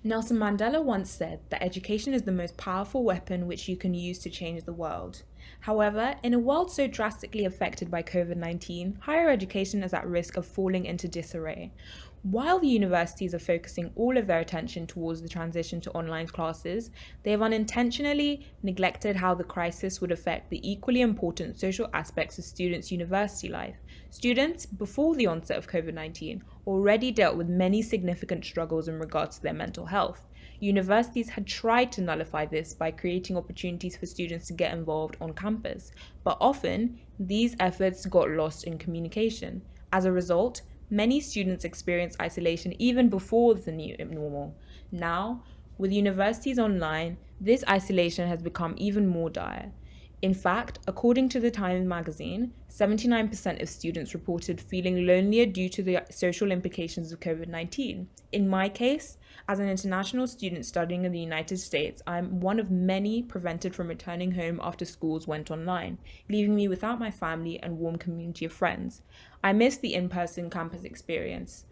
Nelson Mandela once said that education is the most powerful weapon which you can use to change the world. However, in a world so drastically affected by COVID-19, higher education is at risk of falling into disarray. While the universities are focusing all of their attention towards the transition to online classes, they have unintentionally neglected how the crisis would affect the equally important social aspects of students' university life. Students, before the onset of COVID-19, already dealt with many significant struggles in regards to their mental health. Universities had tried to nullify this by creating opportunities for students to get involved on campus, but often these efforts got lost in communication. As a result, many students experience isolation even before the new normal. Now, with universities online, this isolation has become even more dire. In fact, according to the Time magazine, 79% of students reported feeling lonelier due to the social implications of COVID-19. In my case, as an international student studying in the United States, I'm one of many prevented from returning home after schools went online, leaving me without my family and warm community of friends. I miss the in-person campus experience.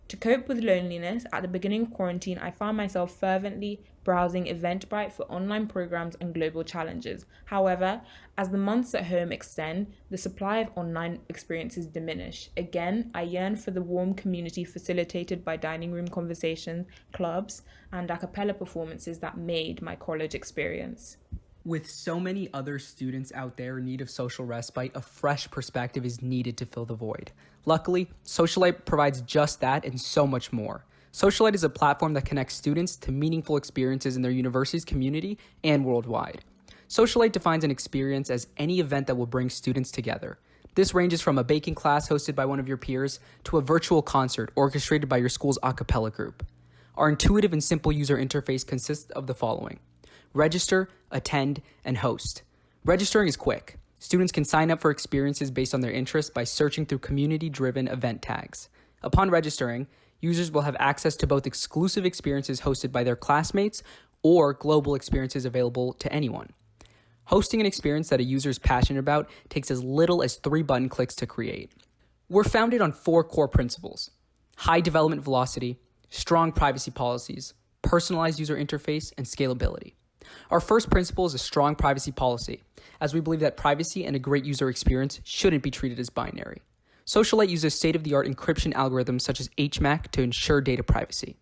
To cope with loneliness, at the beginning of quarantine, I found myself fervently browsing Eventbrite for online programs and global challenges. However, as the months at home extend, the supply of online experiences diminish. Again, I yearn for the warm community facilitated by dining room conversations, clubs, and a cappella performances that made my college experience. With so many other students out there in need of social respite, a fresh perspective is needed to fill the void. Luckily, Socialite provides just that and so much more. Socialite is a platform that connects students to meaningful experiences in their university's community and worldwide. Socialite defines an experience as any event that will bring students together. This ranges from a baking class hosted by one of your peers to a virtual concert orchestrated by your school's a cappella group. Our intuitive and simple user interface consists of the following: register, attend, and host. Registering is quick. Students can sign up for experiences based on their interests by searching through community-driven event tags. Upon registering, users will have access to both exclusive experiences hosted by their classmates or global experiences available to anyone. Hosting an experience that a user is passionate about takes as little as 3 button clicks to create. We're founded on 4 core principles: high development velocity, strong privacy policies, personalized user interface, and scalability. Our first principle is a strong privacy policy, as we believe that privacy and a great user experience shouldn't be treated as binary. Socialite uses state-of-the-art encryption algorithms such as HMAC to ensure data privacy.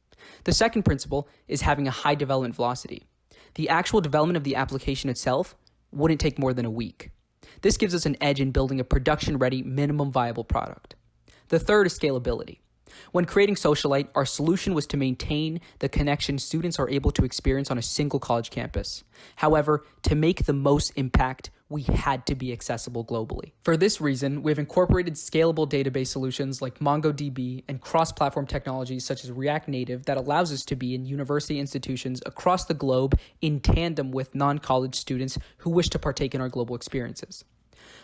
The second principle is having a high development velocity. The actual development of the application itself wouldn't take more than a week. This gives us an edge in building a production-ready, minimum viable product. The third is scalability. When creating Socialite, our solution was to maintain the connection students are able to experience on a single college campus. However, to make the most impact, we had to be accessible globally. For this reason, we have incorporated scalable database solutions like MongoDB and cross-platform technologies such as React Native that allows us to be in university institutions across the globe in tandem with non-college students who wish to partake in our global experiences.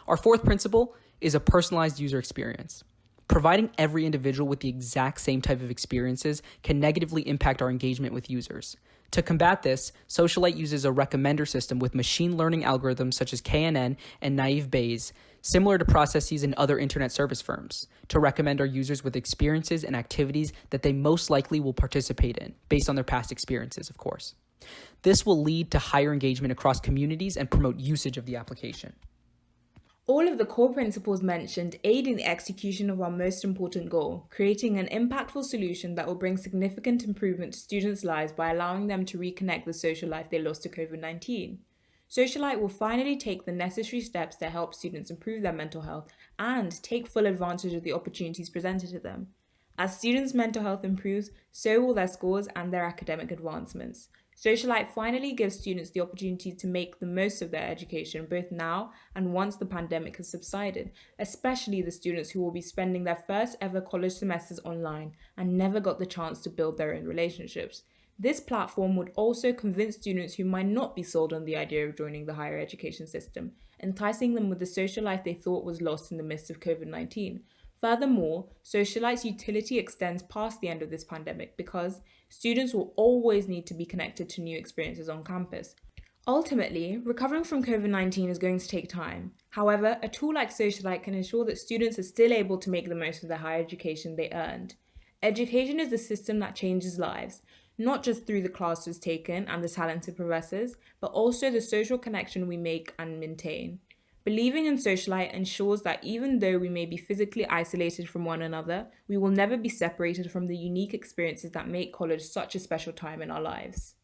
Our fourth principle is a personalized user experience. Providing every individual with the exact same type of experiences can negatively impact our engagement with users. To combat this, Socialite uses a recommender system with machine learning algorithms such as KNN and naive Bayes, similar to processes in other internet service firms, to recommend our users with experiences and activities that they most likely will participate in, based on their past experiences, of course. This will lead to higher engagement across communities and promote usage of the application. All of the core principles mentioned aid in the execution of our most important goal, creating an impactful solution that will bring significant improvement to students' lives by allowing them to reconnect the social life they lost to COVID-19. Socialite will finally take the necessary steps to help students improve their mental health and take full advantage of the opportunities presented to them. As students' mental health improves, so will their scores and their academic advancements. Socialite finally gives students the opportunity to make the most of their education both now and once the pandemic has subsided, especially the students who will be spending their first ever college semesters online and never got the chance to build their own relationships. This platform would also convince students who might not be sold on the idea of joining the higher education system, enticing them with the social life they thought was lost in the midst of COVID-19. Furthermore, Socialite's utility extends past the end of this pandemic because students will always need to be connected to new experiences on campus. Ultimately, recovering from COVID-19 is going to take time. However, a tool like Socialite can ensure that students are still able to make the most of the higher education they earned. Education is the system that changes lives. not just through the classes taken and the talented professors, but also the social connection we make and maintain. Believing in Socialite ensures that even though we may be physically isolated from one another, we will never be separated from the unique experiences that make college such a special time in our lives.